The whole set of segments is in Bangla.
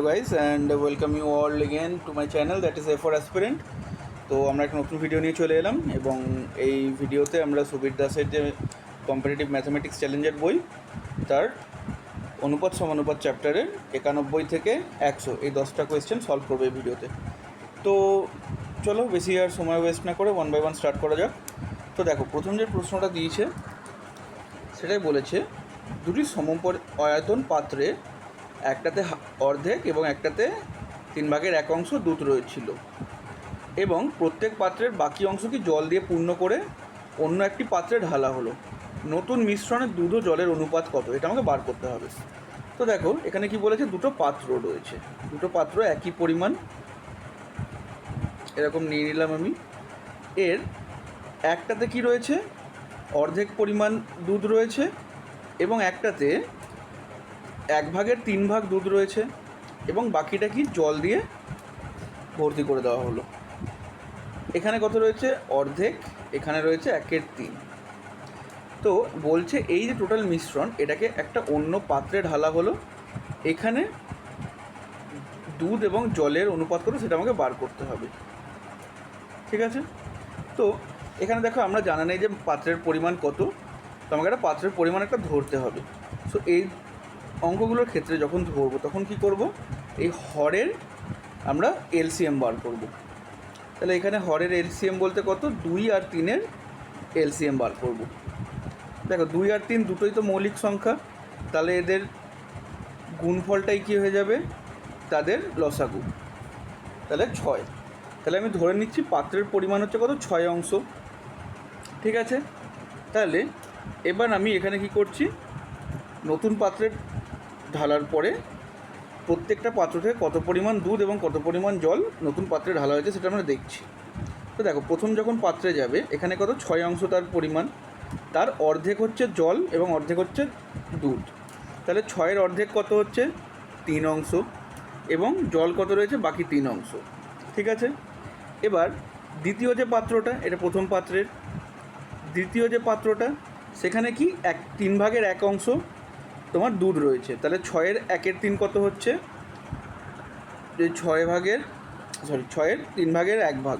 guys, and welcome you all again to my channel, that is A4 Aspirant. তো আমরা একটা নতুন ভিডিও নিয়ে চলে এলাম এবং এই ভিডিওতে আমরা সুবীর দাসের যে কম্পিটিটিভ ম্যাথামেটিক্স চ্যালেঞ্জের বই তার অনুপাত সমানুপাত চ্যাপ্টারের 91 থেকে 100 এই 10টা কোয়েশ্চেন সলভ করবো এই ভিডিওতে। তো চলো বেশি আর সময় ওয়েস্ট না করে ওয়ান বাই ওয়ান স্টার্ট করা যাক। তো দেখো, প্রথম যে প্রশ্নটা দিয়েছে সেটাই বলেছে দুটি সমআয়তন পাত্রে একটাতে অর্ধেক এবং একটাতে 3/1 অংশ দুধ রয়েছিল এবং প্রত্যেক পাত্রের বাকি অংশকে জল দিয়ে পূর্ণ করে অন্য একটি পাত্রে ঢালা হলো। নতুন মিশ্রণে দুধ ও জলের অনুপাত কত, এটা আমাকে বার করতে হবে। তো দেখো এখানে কি বলেছে, দুটো পাত্র রয়েছে, দুটো পাত্র একই পরিমাণ এরকম নিয়ে নিলাম আমি। এর একটাতে কি রয়েছে, অর্ধেক পরিমাণ দুধ রয়েছে এবং একটাতে 1/3 দুধ রয়েছে এবং বাকিটা কি জল দিয়ে ভর্তি করে দেওয়া হলো। এখানে কত রয়েছে, অর্ধেক, এখানে রয়েছে 1/3। তো বলছে এই যে টোটাল মিশ্রণ এটাকে একটা অন্য পাত্রে ঢালা হলো, এখানে দুধ এবং জলের অনুপাত কত সেটা আমাকে বার করতে হবে। ঠিক আছে, তো এখানে দেখো আমরা জানা নেই যে পাত্রের পরিমাণ কত, তো আমাকে একটা পাত্রের পরিমাণ একটা ধরতে হবে। সো এই অঙ্কগুলোর ক্ষেত্রে যখন ধরবো তখন কি করব, এই হরের আমরা এলসিএম বার করব। তাহলে এখানে হরের এলসিএম বলতে কত, 2 আর 3-এর এলসিএম বার করব। দেখো 2 আর 3 দুটোই তো মৌলিক সংখ্যা, তাহলে এদের গুণফলটাই কী হয়ে যাবে, তাদের লসাগু, তাহলে 6। তাহলে আমি ধরে নিচ্ছি পাত্রের পরিমাণ হচ্ছে কত, 6 অংশ। ঠিক আছে, তাহলে এবার আমি এখানে কি করছি, নতুন পাত্রের ঢালার পরে প্রত্যেকটা পাত্র থেকে কত পরিমাণ দুধ এবং কত পরিমাণ জল নতুন পাত্রে ঢালা হয়েছে সেটা আমরা দেখছি। তো দেখো প্রথম যখন পাত্রে যাবে এখানে কত, 6 অংশ তার পরিমাণ, তার অর্ধেক হচ্ছে জল এবং অর্ধেক হচ্ছে দুধ। তাহলে 6-এর অর্ধেক কত হচ্ছে, 3 অংশ এবং জল কত রয়েছে, বাকি 3 অংশ। ঠিক আছে, এবার দ্বিতীয় যে পাত্রটা, এটা প্রথম পাত্রের, দ্বিতীয় যে পাত্রটা সেখানে কি 3/1 অংশ তোমার দুধ রয়েছে। তাহলে 6-এর 1/3 কত হচ্ছে, যে 6/3 1/3।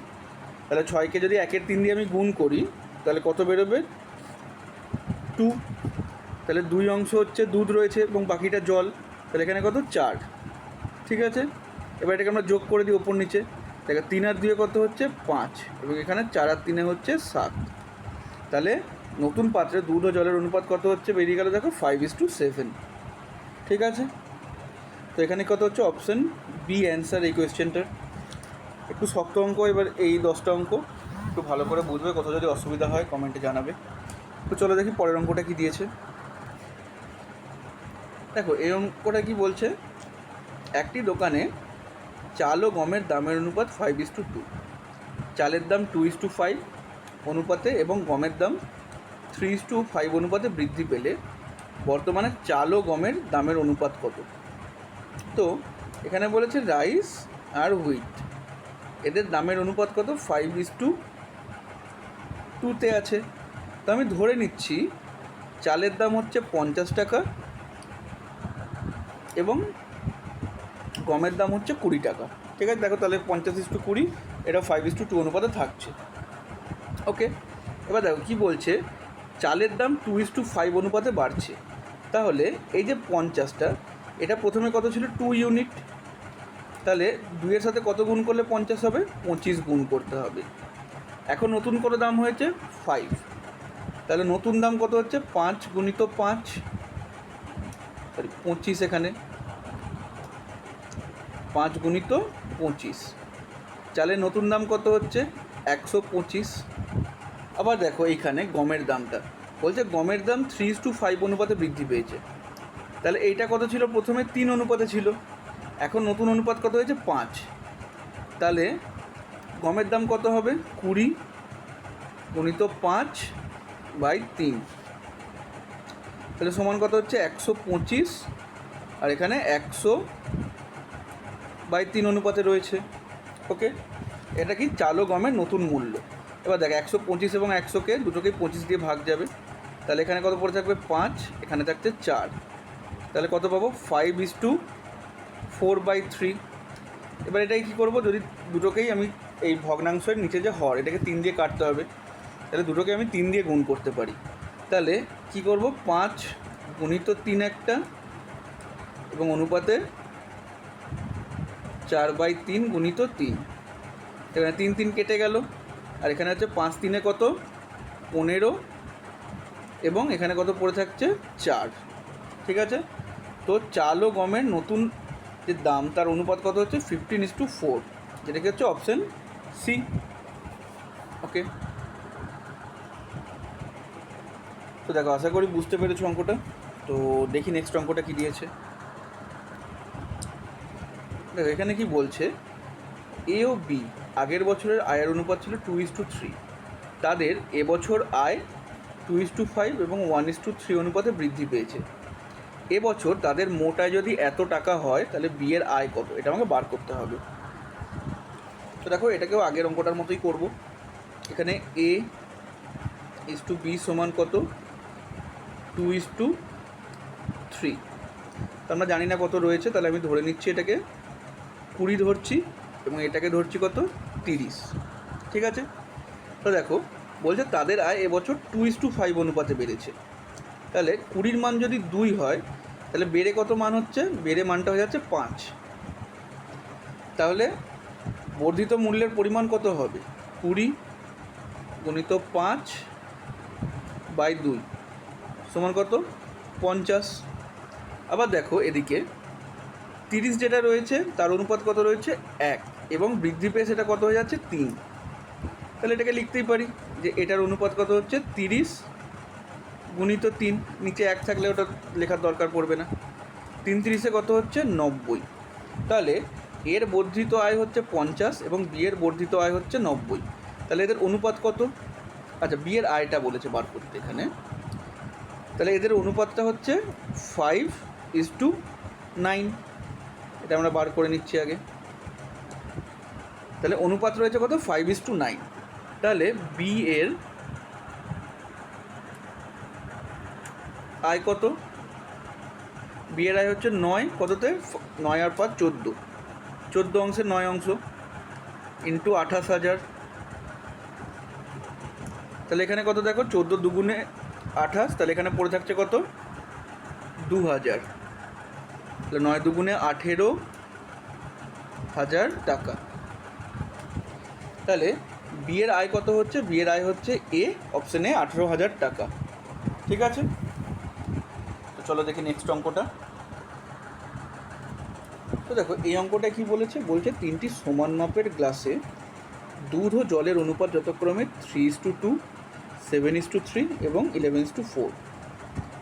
তাহলে 6কে যদি 1/3 দিয়ে আমি গুণ করি তাহলে কত বেরোবে, 2। তাহলে 2 অংশ হচ্ছে দুধ রয়েছে এবং বাকিটা জল, তাহলে এখানে কত, 4। ঠিক আছে, এবার এটাকে আমরা যোগ করে দিই ওপর নিচে। দেখো 3 আর 2 কত হচ্ছে, 5 এবং এখানে 4 আর 3 হচ্ছে 7। তাহলে নতুন পাত্রে দুধ ও জলের অনুপাত কত হচ্ছে, বেরিয়ে গেল দেখো 5:7। ঠিক আছে, তো এখানে কত হচ্ছে, অপশান বি অ্যান্সার এই কোয়েশ্চেনটার। একটু শক্ত অঙ্ক, এবার এই 10টা অঙ্ক একটু ভালো করে বুঝবে, কোথাও যদি অসুবিধা হয় কমেন্টে জানাবে। তো চলো দেখি পরের অঙ্কটা কী দিয়েছে। দেখো এই অঙ্কটা কি বলছে, একটি দোকানে চাল ও গমের দামের অনুপাত 5:2, চালের দাম 2:5 অনুপাতে এবং গমের দাম 3:5 অনুপাতে বৃদ্ধি পেলে বর্তমানে চাল ও গমের দামের অনুপাত কত। তো এখানে বলেছে রাইস আর হুইট, এদের দামের অনুপাত কত, 5:2 আছে। তো আমি ধরে নিচ্ছি চালের দাম হচ্ছে 50 টাকা এবং গমের দাম হচ্ছে 20 টাকা। ঠিক আছে, দেখো তাহলে 50:20 এটা 5:2 অনুপাতে থাকছে। ওকে, এবার দেখো কী বলছে, চালের দাম 2:5 অনুপাতে বাড়ছে। তাহলে এই যে 50টা, এটা প্রথমে কত ছিল, 2 ইউনিট। তাহলে 2-এর সাথে কত গুণ করলে 50 হবে, 25 গুণ করতে হবে। এখন নতুন করে দাম হয়েছে 5, তাহলে নতুন দাম কত হচ্ছে, 5 × 5 25, এখানে 5 × 25, চালের নতুন দাম কত হচ্ছে, 125। আবার দেখো এইখানে গমের দামটা বলছে, গমের দাম 3:5 অনুপাতে বৃদ্ধি পেয়েছে। তাহলে এইটা কত ছিল, প্রথমে 3 অনুপাতে ছিল, এখন নতুন অনুপাত কত হয়েছে, 5। তাহলে গমের দাম কত হবে, 20 × 5/3, তাহলে সমান কত হচ্ছে, 125। আর এখানে 100/3 অনুপাতে রয়েছে। ওকে, এটা কি চাল ও গমের নতুন মূল্য। এবার দেখ 125 এবং 100কে দুটোকেই 25 দিয়ে ভাগ যাবে, তাহলে এখানে কত পড়ে থাকবে, 5, এখানে থাকছে 4। তাহলে কত পাবো, 5:4 4/3। এবার এটাই কী করবো, যদি দুটোকেই আমি এই ভগ্নাংশের নিচে যে হর, এটাকে 3 দিয়ে কাটতে হবে, তাহলে দুটোকে আমি 3 দিয়ে গুণ করতে পারি। তাহলে কি করব, 5 গুণিত 3 একটা, এবং অনুপাতে 4/3 গুণিত 3। এখানে 3 3 কেটে গেল, আর এখানে হচ্ছে 5 3 কত, 15, এবং এখানে কত পড়ে থাকছে, 4। ঠিক আছে, তো চাল ও গমের নতুন যে দাম তার অনুপাত কত হচ্ছে 15:4, যেটা কি হচ্ছে অপশান সি। ওকে, তো দেখো আশা করি বুঝতে পেরেছো অঙ্কটা। তো দেখি নেক্সট অঙ্কটা কী দিয়েছে। দেখো এখানে কি বলছে, এ ও বি আগের বছরের আয়ের অনুপাত ছিল 2:3, তাদের এবছর আয় 2:5 এবং 1:3 অনুপাতে বৃদ্ধি পেয়েছে। এবছর তাদের মোট আয় যদি এত টাকা হয়, তাহলে বি এর আয় কত, এটা আমাকে বার করতে হবে। তো দেখো এটাকেও আগের অঙ্কটার মতোই করব। এখানে A:B সমান কত, 2:3। তো আমরা জানি না কত রয়েছে, তাহলে আমি ধরে নিচ্ছি এটাকে 20 ধরছি, এবং এটাকে ধরছি কত, 30। ঠিক আছে, তো দেখো বলছে তাদের আয় এবছর 2:5 অনুপাতে বেড়েছে। তাহলে 20-র মান যদি 2 হয়, তাহলে বেড়ে কত মান হচ্ছে, বেড়ে মানটা হয়ে যাচ্ছে 5। তাহলে বর্ধিত মূল্যের পরিমাণ কত হবে, 20 গুণিত 5/2 সমান কত, 50। আবার দেখো এদিকে 30 যেটা রয়েছে তার অনুপাত কত রয়েছে, 1, এবং বৃদ্ধি পেয়ে সেটা কত হয়ে যাচ্ছে, 3। তাহলে এটাকে লিখতেই পারি যে এটার অনুপাত কত হচ্ছে, 30 গুণিত 3, নিচে 1 থাকলে ওটা লেখার দরকার পড়বে না। 3 3 কত হচ্ছে, 90। তাহলে এর বর্ধিত আয় হচ্ছে 50, এবং বি এর বর্ধিত আয় হচ্ছে 90। তাহলে এদের অনুপাত কত, আচ্ছা বি এর আয়টা বলেছে বার করতে এখানে, তাহলে এদের অনুপাতটা হচ্ছে 5:9। এটা আমরা বার করে নিচ্ছি আগে। তাহলে অনুপাত রয়েছে কত, 5:9। তাহলে বি এর আয় কত, বি এর আয় হচ্ছে 9, কততে, 9 আর 5 14, 14 অংশের 9 অংশ ইন্টু 28,000। তাহলে এখানে কত দেখো, 14 দুগুণে 28, তাহলে এখানে পড়ে থাকছে কত, 2000। তাহলে 9 দুগুণে 18,000 টাকা। তাহলে বি এর আয় কত হচ্ছে, বি এর আয় হচ্ছে এ, অপশানে 18,000 টাকা। ঠিক আছে, তো চলো দেখি নেক্সট অঙ্কটা। তো দেখো এই অঙ্কটা কি বলেছে, বলছে 3টি সমান মাপের গ্লাসে দুধ ও জলের অনুপাত যথাক্রমে 3:2, 7:3 এবং 11:4।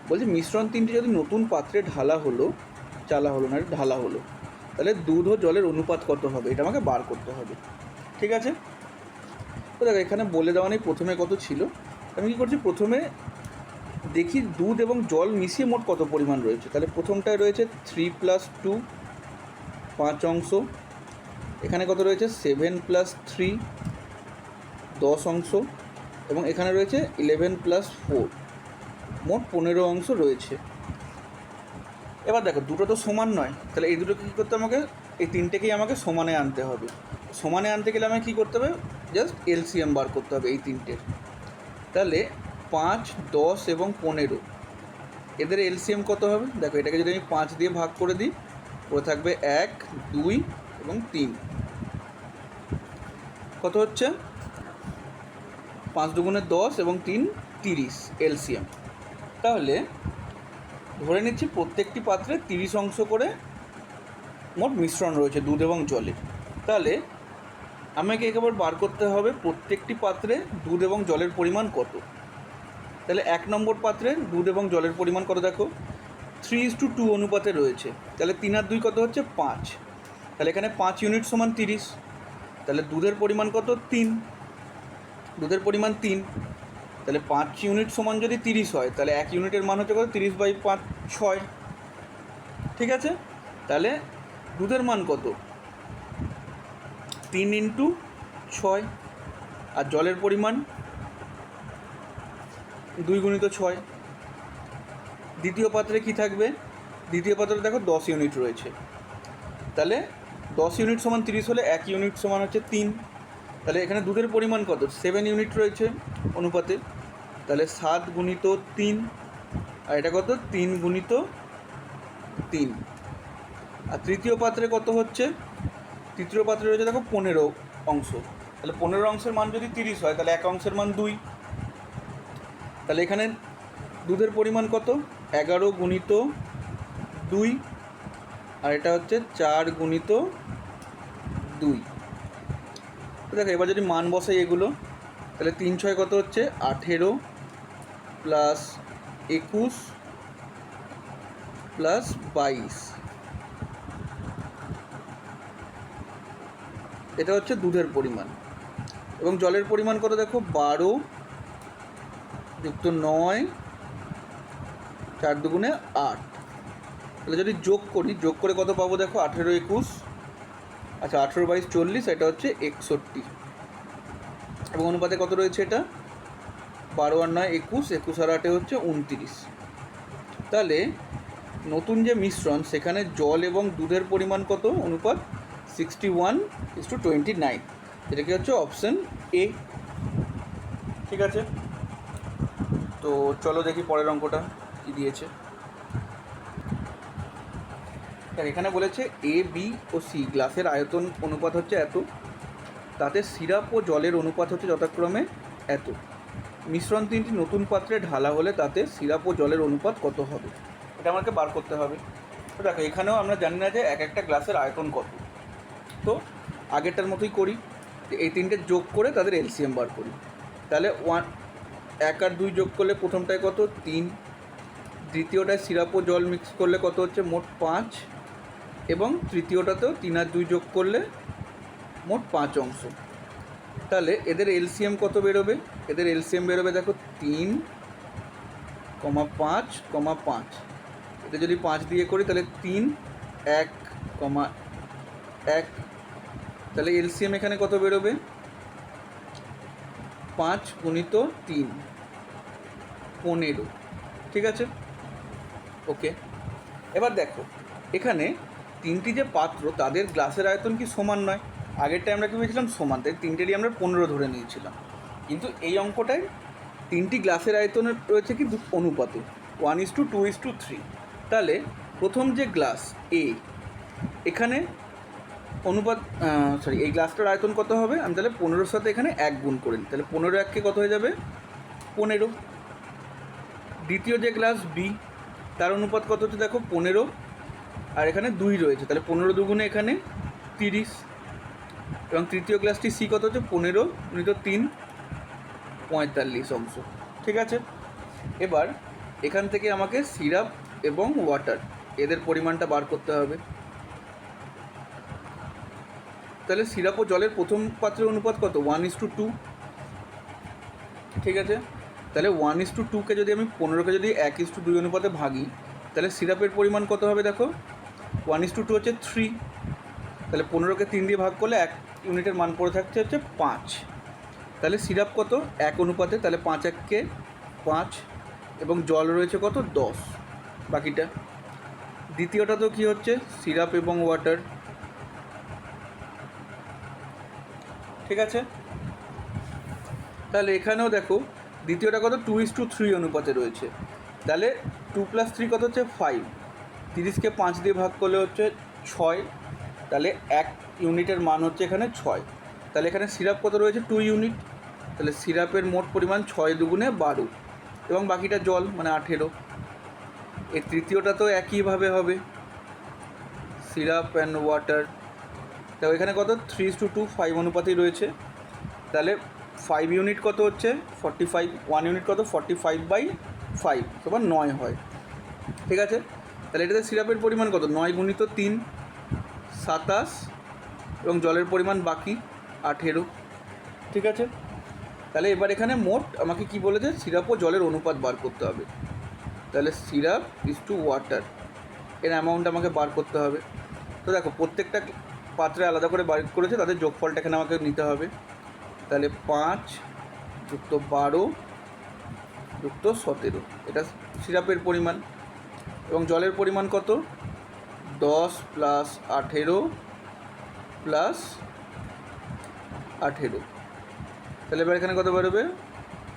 বলছে মিশ্রণ 3টি যদি নতুন পাত্রে ঢালা হলো, তাহলে দুধ ও জলের অনুপাত কত হবে, এটা আমাকে বার করতে হবে। ঠিক আছে, তো দেখো এখানে বলে দেওয়া নেই প্রথমে কত ছিল। আমি কী করছি, প্রথমে দেখি দুধ এবং জল মিশিয়ে মোট কত পরিমাণ রয়েছে। তাহলে প্রথমটায় রয়েছে 3 + 2, 5 অংশ। এখানে কত রয়েছে, 7 + 3, 10 অংশ, এবং এখানে রয়েছে 11 + 4, মোট 15 অংশ রয়েছে। এবার দেখো দুটো তো সমান নয়, তাহলে এই দুটোকে কী করতে আমাকে, এই তিনটেকেই আমাকে সমানে আনতে হবে। সমানে আনতে গেলে আমাকে কী করতে হবে, জাস্ট এলসিএম বার করতে হবে এই তিনটের। তাহলে 5, 10 এবং 15, এদের এলসিএম কত হবে, দেখো এটাকে যদি আমি 5 দিয়ে ভাগ করে দিই, পড়ে থাকবে 1, 2 এবং 3। কত হচ্ছে, 5 দুগুণে 10 এবং 3 30 এলসিএম। তাহলে ধরে নিচ্ছি প্রত্যেকটি পাত্রে 30 অংশ করে মোট মিশ্রণ রয়েছে দুধ এবং জলের। তাহলে আমাকে একেবারে বার করতে হবে প্রত্যেকটি পাত্রে দুধ এবং জলের পরিমাণ কত। তাহলে 1 নম্বর পাত্রে দুধ এবং জলের পরিমাণ কত দেখো, 3:2 অনুপাতে রয়েছে। তাহলে 3 আর 2 কত হচ্ছে, 5। তাহলে এখানে 5 ইউনিট সমান 30। তাহলে দুধের পরিমাণ কত, 3, দুধের পরিমাণ 3। তাহলে 5 ইউনিট সমান যদি 30 হয়, তাহলে 1 ইউনিটের মান হচ্ছে কত, 30/5 6। ঠিক আছে, তাহলে দুধের মান কত, 3 × 6, আর জলের পরিমাণ 2 × 6। দ্বিতীয় পাত্রে কি থাকবে, দ্বিতীয় পাত্রে দেখো 10 ইউনিট রয়েছে। তাহলে 10 ইউনিট সমান 30 হলে 1 ইউনিট সমান হচ্ছে 3। তাহলে এখানে দুধের পরিমাণ কত? 7 ইউনিট রয়েছে অনুপাতে। তাহলে 7 গুণিত 3, আর এটা কত? 3 গুণিত 3। আর তৃতীয় পাত্রে কত হচ্ছে? তৃতীয় পাত্রে রয়েছে দেখো 15 অংশ। তাহলে 15 অংশের মান যদি 30 হয়, তাহলে 1 অংশের মান 2। তাহলে এখানে দুধের পরিমাণ কত? 11 গুণিত 2, আর এটা হচ্ছে 4 গুণিত 2। দেখো এবার যদি মান বসাই এগুলো, তাহলে 3 6 কত হচ্ছে? 18 প্লাস 21 প্লাস 22। এটা হচ্ছে দুধের পরিমাণ। এবং জলের পরিমাণ কত দেখো? 12 যুক্ত 9, 4 দুগুণে 8। তাহলে যদি যোগ করি, যোগ করে কত পাবো দেখো? 18 21, আচ্ছা 18 22 40, এটা হচ্ছে 61। এবং অনুপাতে কত রয়েছে? এটা 12 আর 9 21, 21 আর 8 হচ্ছে 29। তাহলে নতুন যে মিশ্রণ, সেখানে জল এবং দুধের পরিমাণ কত? অনুপাত 61:29। এটা কি হচ্ছে? Option A. ঠিক আছে, তো চলো দেখি পরের অঙ্কটা কী দিয়েছে। এখানে বলেছে এ, বি ও সি গ্লাসের আয়তন অনুপাত হচ্ছে এত, তাতে সিরাপ ও জলের অনুপাত হচ্ছে যথাক্রমে এত। মিশ্রণ তিনটি নতুন পাত্রে ঢালা হলে তাতে সিরাপ ও জলের অনুপাত কত হবে? এটা আমাকে বার করতে হবে। তো দেখো এখানেও আমরা জানি না যে এক একটা গ্লাসের আয়তন কত। তো আগেরটার মতোই করি, এই তিনটে যোগ করে তাদের এলসিএম বার করি। তাহলে 1 আর 2 যোগ করলে প্রথমটায় কত? 3। দ্বিতীয়টায় সিরাপ ও জল মিক্স করলে কত হচ্ছে? মোট 5। এবং তৃতীয়টাতেও 3 আর 2 যোগ করলে মোট 5 অংশ। তাহলে এদের এলসিএম কত বেরোবে? এদের এলসিএম বেরোবে দেখো 3, 5, 5। এটা যদি 5 দিয়ে করি তাহলে 3, 1, 1। তাহলে এলসিএম এখানে কত বেরোবে? 5 গুণিত 3, 15। ঠিক আছে, ওকে। এবার দেখো এখানে তিনটি যে পাত্র, তাদের গ্লাসের আয়তন কি সমান নয়? আগেরটায় আমরা কী ভেবেছিলাম? সমান, তাই তিনটেরই আমরা 15 ধরে নিয়েছিলাম। কিন্তু এই অঙ্কটায় তিনটি গ্লাসের আয়তন রয়েছে কি অনুপাতে 1:2:3। তাহলে প্রথম যে গ্লাস এ, এখানে অনুপাত এই গ্লাসটার আয়তন কত হবে? আমি তাহলে 15-র সাথে এখানে 1 গুণ করে নিই। তাহলে 15 1 কত হয়ে যাবে? 15। দ্বিতীয় যে গ্লাস বি, তার অনুপাত কত হচ্ছে দেখো? 15, আর এখানে 2 রয়েছে, তাহলে 15 দুগুণে এখানে 30। এবং তৃতীয় গ্লাসটি সি কত হচ্ছে? 15 গুণিত 3, 45 অংশ। ঠিক আছে, এবার এখান থেকে আমাকে সিরাপ এবং ওয়াটার এদের পরিমাণটা বার করতে হবে। তাহলে সিরাপ ও জলের প্রথম পাত্রের অনুপাত কত? 1:2। ঠিক আছে, তাহলে 1:2কে যদি আমি 15কে যদি 1:2 অনুপাতে ভাগি, তাহলে সিরাপের পরিমাণ কত হবে দেখো? 1:2 হচ্ছে 3। তাহলে 15কে 3 দিয়ে ভাগ করলে 1 ইউনিটের মান পড়ে থাকছে হচ্ছে 5। তাহলে সিরাপ কত? 1 অনুপাতে, তাহলে 5 1-কে 5। এবং জল রয়েছে কত? 10 বাকিটা। দ্বিতীয়টা তো কী হচ্ছে? সিরাপ এবং ওয়াটার। ঠিক আছে, তাহলে এখানেও দেখো দ্বিতীয়টা কত? 2:3 অনুপাতে রয়েছে। তাহলে 2 + 3 কত হচ্ছে? 5। 30কে 5 দিয়ে ভাগ করলে হচ্ছে 6। তাহলে 1 ইউনিটের মান হচ্ছে এখানে 6। তাহলে এখানে সিরাপ কত রয়েছে? 2 ইউনিট। তাহলে সিরাপের মোট পরিমাণ 6 দুগুণে 12, এবং বাকিটা জল মানে 18। এর তৃতীয়টা তো একইভাবে হবে, সিরাপ অ্যান্ড ওয়াটার। তো এখানে কত? 3:2, 5 অনুপাতেই রয়েছে। তাহলে 5 ইউনিট কত হচ্ছে? 45। 1 ইউনিট কত? 45/5 সমান 9 হয়। ঠিক আছে, তাহলে এটাতে সিরাপের পরিমাণ কত? 9 গুণিত 3, 27, এবং জলের পরিমাণ বাকি 18। ঠিক আছে, তাহলে এবার এখানে মোট আমাকে কি বলেছে? সিরাপ ও জলের অনুপাত বার করতে হবে। তাহলে সিরাপ ইজ টু ওয়াটার এর অ্যামাউন্ট আমাকে বার করতে হবে। তো দেখো প্রত্যেকটা পাত্রে আলাদা করে বার করেছে, তাদের যোগফলটা এখানে আমাকে নিতে হবে। তাহলে 5 যুক্ত 12 যুক্ত 17, এটা সিরাপের পরিমাণ। এবং জলের পরিমাণ কত? 10 প্লাস 18 প্লাস 18, তাহলে এবার এখানে কত বেরোবে?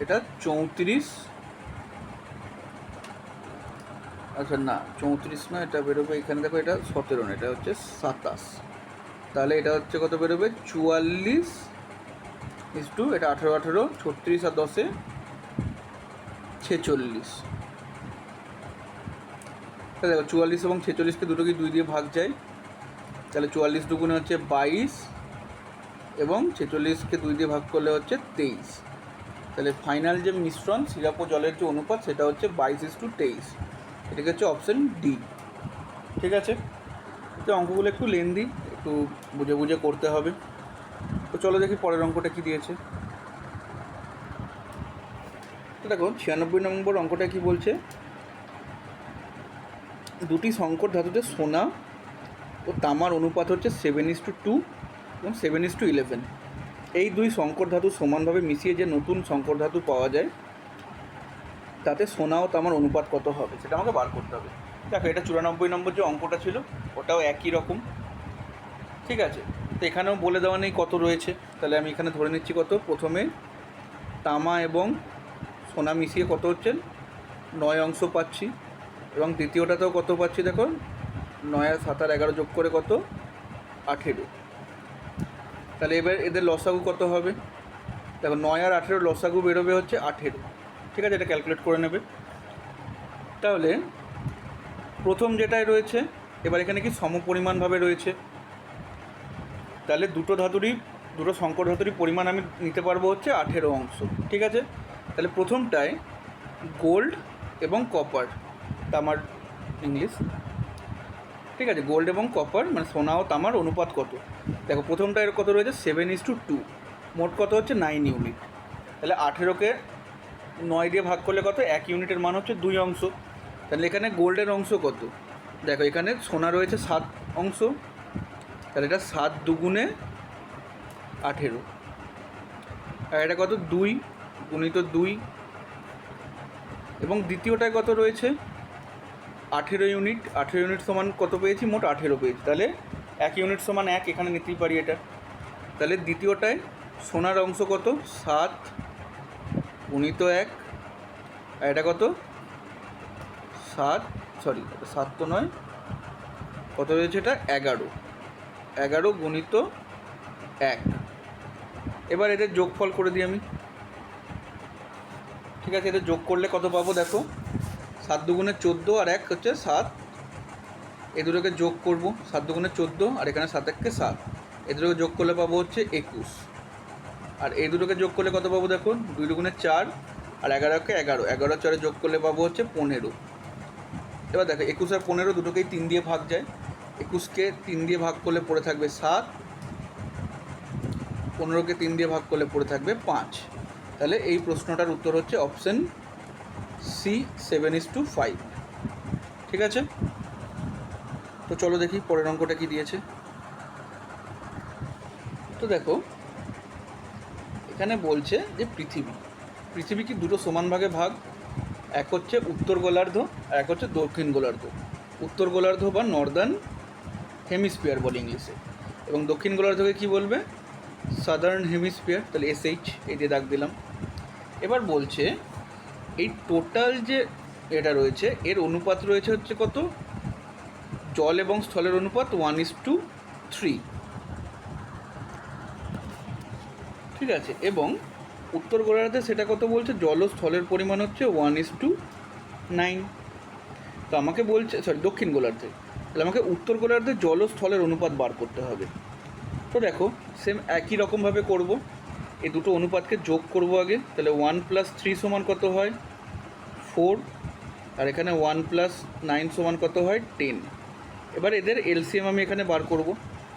এটা 34, আচ্ছা না 34 না, এটা বেরোবে এখানে দেখো, এটা 17 না, এটা হচ্ছে 27, তাহলে এটা হচ্ছে কত বেরোবে? 44 ইস টু এটা 18 18, 36 আর 10-এ 46। তাহলে দেখো 44 এবং 46কে দুটোকে 2 দিয়ে ভাগ যায়, তাহলে 44 দুগুণে হচ্ছে 22 এবং 46কে 2 দিয়ে ভাগ করলে হচ্ছে 23। তাহলে ফাইনাল যে মিশ্রণ সিরাপ ও জলের যে অনুপাত সেটা হচ্ছে 22:23, এটাকে হচ্ছে অপশান ডি। ঠিক আছে, তো অঙ্কগুলো একটু লেন্দি, একটু বুঝে বুঝে করতে হবে। তো চলো দেখি পরের অঙ্কটা কী দিয়েছে। তো দেখো 96 নম্বর অঙ্কটা কী বলছে, দুটি সংকর ধাতুতে সোনা ও তামার অনুপাত হচ্ছে 7:2 এবং 7:11। এই দুই সংকর ধাতু সমানভাবে মিশিয়ে যে নতুন সংকর ধাতু পাওয়া যায় তাতে সোনা ও তামার অনুপাত কত হবে সেটা আমাকে বার করতে হবে। দেখো এটা 94 নম্বর যে অঙ্কটা ছিল ওটাও একই রকম। ঠিক আছে, তো এখানেও বলে দেওয়া নেই কত রয়েছে, তাহলে আমি এখানে ধরে নিচ্ছি কত। প্রথমে তামা এবং সোনা মিশিয়ে কত হচ্ছে? 9 অংশ পাচ্ছি, এবং দ্বিতীয়টাতেও কত পাচ্ছি দেখো, 9 আর 7 আর 11 যোগ করে কত? 18। তাহলে এবার এদের লসাগু কত হবে? দেখো 9 আর 18 লসাগু বেরোবে হচ্ছে 18। ঠিক আছে, এটা ক্যালকুলেট করে নেবে। তাহলে প্রথম যেটাই রয়েছে, এবার এখানে কি সমপরিমাণভাবে রয়েছে, তাহলে দুটো সংকর ধাতুরই পরিমাণ আমি নিতে পারবো হচ্ছে 18 অংশ। ঠিক আছে, তাহলে প্রথমটায় গোল্ড এবং কপার, তামার ইংলিশ। ঠিক আছে, গোল্ড এবং কপার মানে সোনা ও তামার অনুপাত কত? দেখো প্রথমটা এর কত রয়েছে? 7:2, মোট কত হচ্ছে? 9 ইউনিট। তাহলে 18কে 9 দিয়ে ভাগ করলে কত? 1 ইউনিটের মান হচ্ছে 2 অংশ। তাহলে এখানে গোল্ডের অংশ কত? দেখো এখানে সোনা রয়েছে 7 অংশ, তাহলে এটা 7 দুগুণে 18, আর এটা কত? 2 গুণিত 2, এবং দ্বিতীয়টায় কত রয়েছে? 18 ইউনিট। 18 ইউনিট সমান কত পেয়েছি? মোট 18 পেয়েছি, তাহলে 1 ইউনিট সমান 1 এখানে নিতেই পারি এটা। তাহলে দ্বিতীয়টায় সোনার অংশ কত? 7 গুণিত 1, আর এটা কত? 7 তো নয়, কত রয়েছে এটা? 11 গুণিত 1। এবার এদের যোগফল করে দিই আমি। ঠিক আছে, এদের যোগ করলে কত পাবো দেখো? 7 দুগুণে 14 আর 1 হচ্ছে 7, এই দুটোকে যোগ করব। 7 দুগুণে 14 আর এখানে 7 1কে 7, এই দুটোকে যোগ করলে পাবো হচ্ছে 21, আর এই দুটোকে যোগ করলে কত পাবো দেখুন? 2 দুগুণে 4 আর 11কে 11, 11 4 যোগ করলে পাবো হচ্ছে 15। এবার দেখো 21 আর 15 দুটোকেই 3 দিয়ে ভাগ যায়, 21কে 3 দিয়ে ভাগ করলে পড়ে থাকবে 7, 15কে 3 দিয়ে ভাগ করলে পড়ে থাকবে 5। তাহলে এই প্রশ্নটার উত্তর হচ্ছে অপশান সি, 7:5। ঠিক আছে, তো চলো দেখি পরের অঙ্কটা কী দিয়েছে। তো দেখো এখানে বলছে যে পৃথিবী কি দুটো সমান ভাগে ভাগ, এক হচ্ছে উত্তর গোলার্ধ আর এক হচ্ছে দক্ষিণ গোলার্ধ। উত্তর গোলার্ধ বা নর্দার্ন হেমিস্ফিয়ার বলে ইংলিশে, এবং দক্ষিণ গোলার্ধকে কী বলবে? Southern hemisphere. তাহলে SH এই দিয়ে দাগ দিলাম। এবার বলছে এই টোটাল যে এটা রয়েছে এর অনুপাত রয়েছে হচ্ছে কত? জল এবং স্থলের অনুপাত 1:3। ঠিক আছে, এবং উত্তর গোলার্ধে সেটা কত বলছে? জল ও স্থলের পরিমাণ হচ্ছে 1:9। তো আমাকে বলছে, দক্ষিণ গোলার্ধে, তাহলে আমাকে উত্তর গোলার্ধে জল ও স্থলের অনুপাত বার করতে হবে। তো দেখো সেম একই রকমভাবে করব, এই দুটো অনুপাতকে যোগ করব আগে। তাহলে 1 + 3 সমান কত হয়? 4, আর এখানে 1 + 9 সমান কত হয়? 10। এবার এদের এলসিএম আমি এখানে বার করব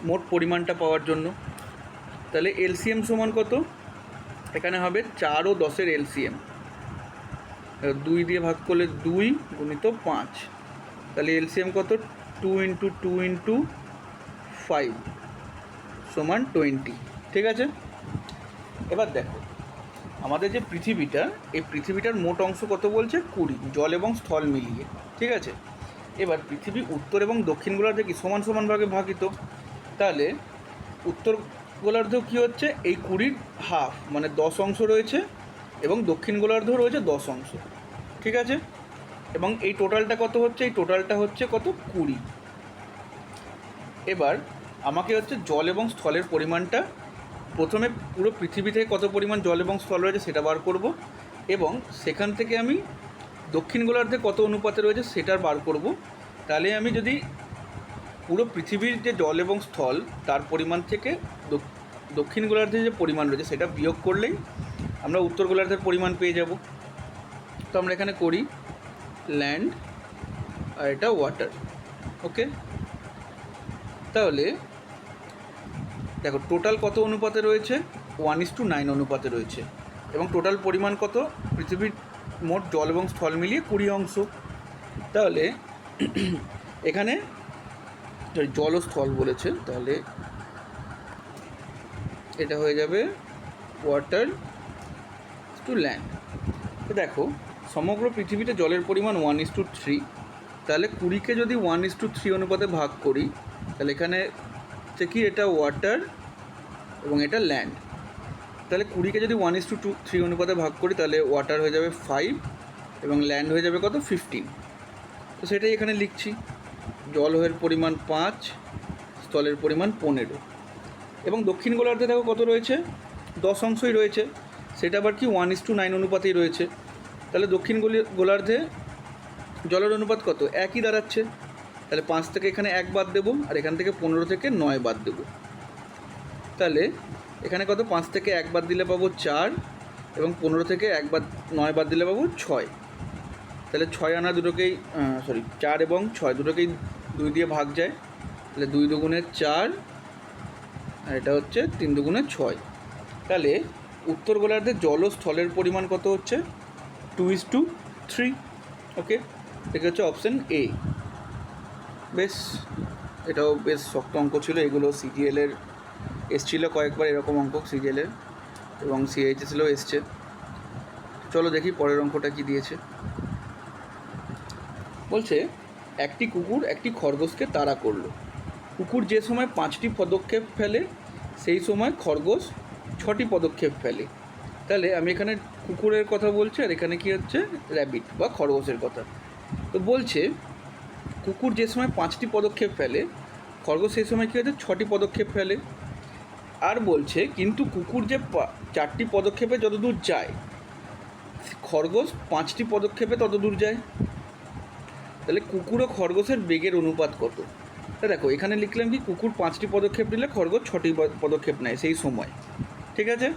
মোট পরিমাণটা পাওয়ার জন্য। তাহলে এলসিএম সমান কত? এখানে হবে 4 ও 10-এর এলসিএম, 2 দিয়ে ভাগ করলে 2 গুণিত 5, তাহলে এলসিএম কত? 2 × 2 × 5 সমান 20। ঠিক আছে, এবার দেখো আমাদের যে পৃথিবীটা, এই পৃথিবীটার মোট অংশ কত বলছে? 20, জল এবং স্থল মিলিয়ে। ঠিক আছে, এবার পৃথিবী উত্তর এবং দক্ষিণ গোলার্ধে কি সমান সমান ভাগে ভাগিত, তাহলে উত্তর গোলার্ধেও কী হচ্ছে, এই 20 হাফ মানে 10 অংশ রয়েছে এবং দক্ষিণ গোলার্ধেও রয়েছে 10 অংশ, ঠিক আছে। এবং এই টোটালটা কত হচ্ছে, এই টোটালটা হচ্ছে কত, 20। এবার আমাকে হচ্ছে জল এবং স্থলের পরিমাণটা প্রথমে পুরো পৃথিবী থেকে কত পরিমাণ জল এবং স্থল রয়েছে সেটা বার করব, এবং সেখান থেকে আমি দক্ষিণ গোলার্ধে কত অনুপাতে রয়েছে সেটা বার করব। তাহলে আমি যদি পুরো পৃথিবীর যে জল এবং স্থল তার পরিমাণ থেকে দক্ষিণ গোলার্ধে যে পরিমাণ রয়েছে সেটা বিয়োগ করলেই আমরা উত্তর গোলার্ধের পরিমাণ পেয়ে যাব। তো আমরা এখানে করি ল্যান্ড আর এটা ওয়াটার, ওকে। তাহলে দেখো টোটাল কত অনুপাতে রয়েছে, 1:9 অনুপাতে রয়েছে, এবং টোটাল পরিমাণ কত, পৃথিবীর মোট জল এবং স্থল মিলিয়ে 20 অংশ। তাহলে এখানে জল ও স্থল বলেছে, তাহলে এটা হয়ে যাবে ওয়াটার টু ল্যান্ড। তো দেখো সমগ্র পৃথিবীতে জলের পরিমাণ 1:3, তাহলে 20কে যদি 1:3 অনুপাতে ভাগ করি তাহলে এখানে হচ্ছে কি, এটা ওয়াটার এবং এটা ল্যান্ড। তাহলে 20কে যদি 1:3 অনুপাতে ভাগ করি তাহলে ওয়াটার হয়ে যাবে 5 এবং ল্যান্ড হয়ে যাবে কত, 15। তো সেটাই এখানে লিখছি, জলের পরিমাণ 5, স্থলের পরিমাণ 15। এবং দক্ষিণ গোলার্ধে দেখো কত রয়েছে, 10 অংশই রয়েছে, সেটা আবার কি 1:9 অনুপাতেই রয়েছে। তাহলে দক্ষিণ গোলার্ধে জলের অনুপাত কত, একই দাঁড়াচ্ছে। তাহলে 5 থেকে এখানে 1 বাদ দেবো, আর এখান থেকে 15 থেকে 9 বাদ দেবো। তাহলে এখানে কত, 5 থেকে 1 বাদ দিলে পাবো 4, এবং 15 থেকে 9 বাদ দিলে পাবো 6। তাহলে 6 আনা দুটোকেই 4 এবং 6 দুটোকেই 2 দিয়ে ভাগ যায়, তাহলে 2 দুগুণে 4, আর এটা হচ্ছে 3 দুগুণে 6। তাহলে উত্তর গোলার্ধে জল ও স্থলের পরিমাণ কত হচ্ছে, 2:3, ওকে। এটা হচ্ছে অপশান এ। বেশ, এটাও বেশ শক্ত অঙ্ক ছিল, এগুলো সিজিএলের এসছিল কয়েকবার এরকম অঙ্ক সিজিএলের, এবং সিএইচএসেলও এসছে। চলো দেখি পরের অঙ্কটা কি দিয়েছে। বলছে একটি কুকুর একটি খরগোশকে তাড়া করলো। কুকুর যে সময় 5টি পদক্ষেপ ফেলে সেই সময় খরগোশ 6টি পদক্ষেপ ফেলে। তাহলে আমি এখানে কুকুরের কথা বলছি, আর এখানে কি হচ্ছে, র্যাবিট বা খরগোশের কথা। তো বলছে কুকুর যে সময় 5টি পদক্ষেপ ফেলে, খরগোশ সেই সময় কী হচ্ছে, 6টি পদক্ষেপ ফেলে। আর বলছে কিন্তু কুকুর যে 4টি পদক্ষেপে যতদূর যায়, খরগোশ 5টি পদক্ষেপে ততদূর যায়। তাহলে কুকুর ও খরগোশের বেগের অনুপাত কত? তা দেখো এখানে লিখলাম কি, কুকুর 5টি পদক্ষেপ নিলে খরগোশ 6টি পদক্ষেপ নেয় সেই সময়, ঠিক আছে।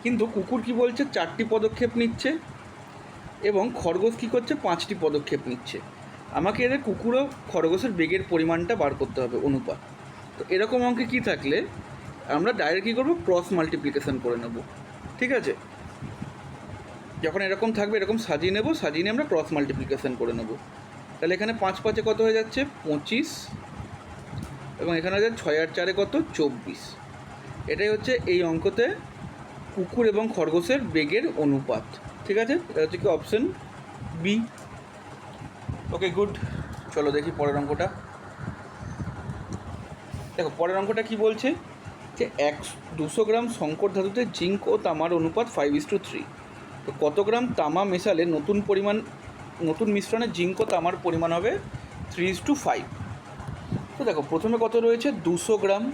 কিন্তু কুকুর কি বলছে, 4টি পদক্ষেপ নিচ্ছে, এবং খরগোশ কী করছে, 5টি পদক্ষেপ নিচ্ছে। আমাকে এদের কুকুর ও খরগোশের বেগের পরিমাণটা বার করতে হবে, অনুপাত। তো এরকম অঙ্কে কী থাকলে আমরা ডাইরেক্ট কী করবো, ক্রস মাল্টিপ্লিকেশান করে নেব, ঠিক আছে। যখন এরকম থাকবে এরকম সাজিয়ে নেব, সাজিয়ে নিয়ে আমরা ক্রস মাল্টিপ্লিকেশান করে নেব। তাহলে এখানে 5 5-এ কত হয়ে যাচ্ছে, 25, এবং এখানে হয়ে যাচ্ছে 6 আর 4-এ কত, 24। এটাই হচ্ছে এই অঙ্কতে কুকুর এবং খরগোশের বেগের অনুপাত, ঠিক আছে। এটা হচ্ছে কি অপশান বি। ওকে, গুড। চলো দেখি পরের অঙ্কটা। দেখো পরের অঙ্কটা কি বলছে, যে 200 গ্রাম সংকর ধাতুতে জিঙ্ক ও তামার অনুপাত 5:3। তো কত গ্রাম তামা মেশালে নতুন মিশ্রণে জিঙ্ক ও তামার পরিমাণ হবে 3:5। তো দেখো প্রথমে কত রয়েছে, 200 গ্রাম।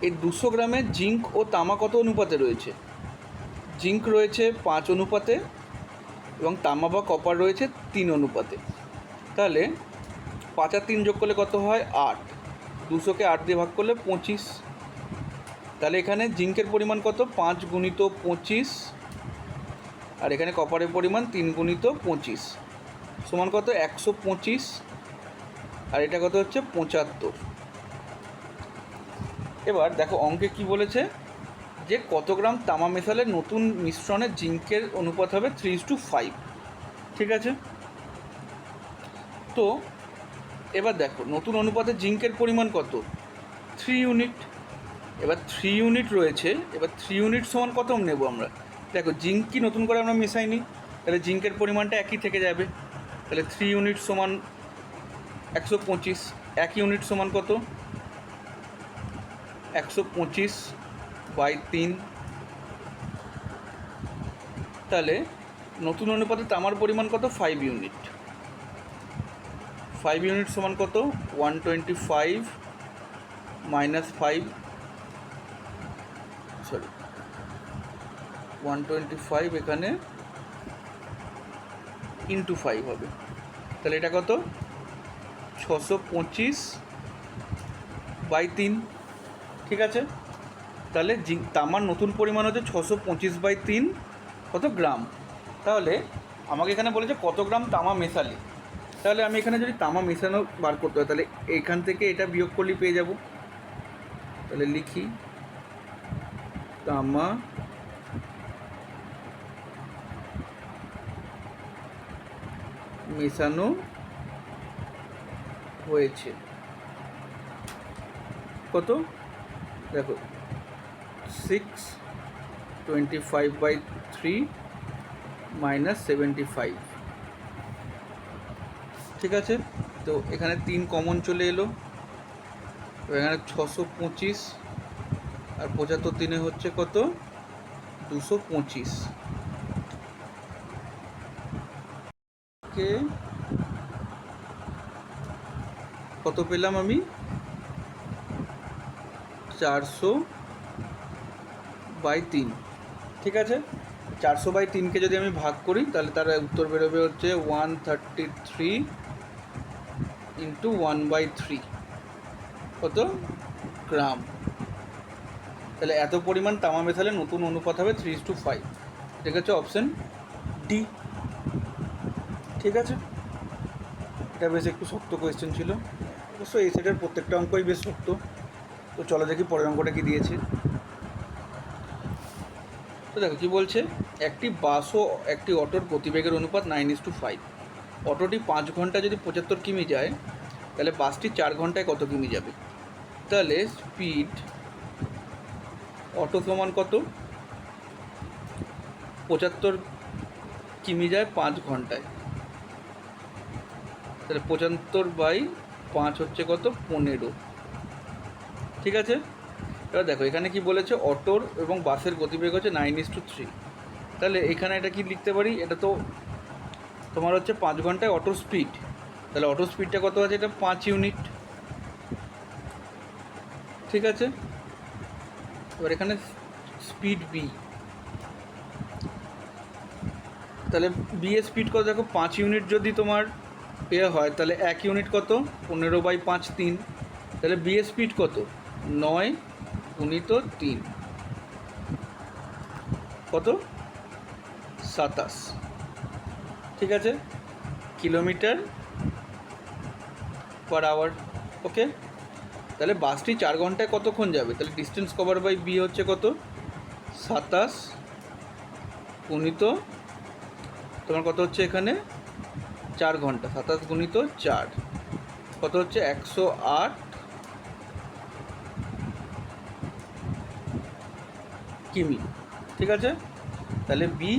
এই 200 গ্রামে জিঙ্ক ও তামা কত অনুপাতে রয়েছে, জিঙ্ক রয়েছে 5 অনুপাতে এবং তামা বা কপার রয়েছে 3 অনুপাতে। তাহলে 5 আর 3 যোগ করলে কত হয়, 8। 200কে 8 দিয়ে ভাগ করলে 25। তাহলে এখানে জিঙ্কের পরিমাণ কত, 5 গুণিত 25, আর এখানে কপারের পরিমাণ 3 গুণিত 25 সমান কত, 125, আর এটা কত হচ্ছে 75। এবার দেখো অঙ্কে কি বলেছে, যে কত গ্রাম তামা মেশালে নতুন মিশ্রণে জিঙ্কের অনুপাত হবে 3:5, ঠিক আছে। তো এবার দেখো নতুন অনুপাতে জিঙ্কের পরিমাণ কত, 3 ইউনিট। এবার 3 ইউনিট রয়েছে, এবার 3 ইউনিট সমান কত নেব আমরা, দেখো জিঙ্ক কি নতুন করে আমরা মেশাইনি, তাহলে জিঙ্কের পরিমাণটা একই থেকে যাবে। তাহলে 3 ইউনিট সমান 125, 1 ইউনিট সমান কত? 125/3। তাহলে নতুন অনুপাতে তামার পরিমাণ কত? 5 ইউনিট। 5 ইউনিট সমান কত? 125 মাইনাস 5, সরি 125 এখানে ইন্টু 5 হবে। তাহলে এটা কত? 625/3। ঠিক আছে, তাহলে তামার নতুন পরিমাণ হচ্ছে 625/3 কত গ্রাম। তাহলে আমাকে এখানে বলেছে কত গ্রাম তামা মেশালে। তাহলে আমি এখানে যদি তামা মেশানো বার করতে হয়, তাহলে এইখান থেকে এটা বিয়োগ করলেই পেয়ে যাব। তাহলে লিখি তামা মেশানো হয়েছে কত? দেখো 625/3 মাইনাস 75। ঠিক আছে, তো এখানে 3 কমন চলে এলো। তো এখানে 625 আর 75 দিনে হচ্ছে কত? 225। কে কত পেলাম আমি? 400/3। ঠিক আছে, 400/3কে যদি আমি ভাগ করি তাহলে তার উত্তর বেরোবে হচ্ছে 133 ইন্টু 1/3 কত গ্রাম। তাহলে এত পরিমাণ তামা মেশালে নতুন অনুপাত হবে 3:5। ঠিক আছে, অপশান ডি। ঠিক আছে, এটা বেশ একটু শক্ত কোয়েশ্চেন ছিল। অবশ্য এই সেটের প্রত্যেকটা অঙ্কই বেশ শক্ত। তো চলো দেখি পরের অঙ্কটা কি দিয়েছে। তো দেখো কী বলছে, একটি বাস ও একটি অটোর গতিবেগের অনুপাত 9:5। অটোটি 5 ঘন্টা যদি 75 কিমি যায়, তাহলে বাসটি 4 ঘন্টায় কত কিমি যাবে? তাহলে স্পিড অটো সমান কত? 75 কিমি যায় 5 ঘন্টায়। তাহলে 75/5 হচ্ছে কত? 15। ঠিক আছে, এবার দেখো এখানে কি বলেছে, অটোর এবং বাসের গতিবেগ হচ্ছে 9:3। তাহলে এখানে এটা কি লিখতে পারি? এটা তো তোমার হচ্ছে 5 ঘন্টায় অটোর স্পিড। তাহলে অটোর স্পিডটা কত আছে? এটা 5 ইউনিট। ঠিক আছে, এবার এখানে স্পিড বি, তাহলে বি এর স্পিড কত? দেখো 5 ইউনিট যদি তোমার হয়, তাহলে 1 ইউনিট কত? 15/5 3। তাহলে বি এর স্পিড কত? 9 গুণিত 3 কত? 27। ঠিক আছে, কিলোমিটার পার আওয়ার। ওকে, তাহলে বাসটি 4 ঘন্টায় কতক্ষণ যাবে? তাহলে ডিস্টেন্স কভার বাই বি হচ্ছে কত? 27 গুণিত তোমার কত হচ্ছে এখানে? 4 ঘন্টা। 27 গুণিত 4 কত হচ্ছে? 108 কিমি। ঠিক আছে, তাহলে বি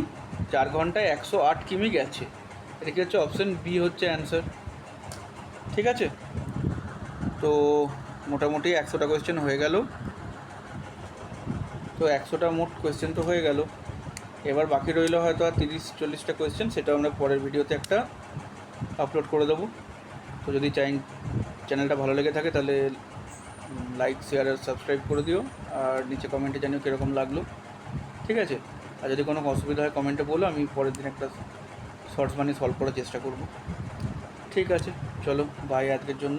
4 ঘন্টায় 108 কিমি গেছে। এটা কি হচ্ছে? অপশান বি হচ্ছে অ্যান্সার। ঠিক আছে, তো মোটামুটি 100টা কোয়েশ্চেন হয়ে গেল। তো 100টা মোট কোয়েশ্চেন তো হয়ে গেল। এবার বাকি রইল হয়তো আর 30-40টা কোয়েশ্চেন, সেটা আমরা পরের ভিডিওতে একটা আপলোড করে দেবো। তো যদি চ্যানেলটা ভালো লেগে থাকে তাহলে লাইক, শেয়ার আর সাবস্ক্রাইব করে দিও। আর নিচে কমেন্টে জানিও কীরকম লাগলো। ঠিক আছে, আর যদি কোনো অসুবিধা হয় কমেন্টে বলো, আমি পরের দিন একটা শর্টস বানিয়ে সলভ করার চেষ্টা করব। ঠিক আছে, চলো বাই আজকের জন্য।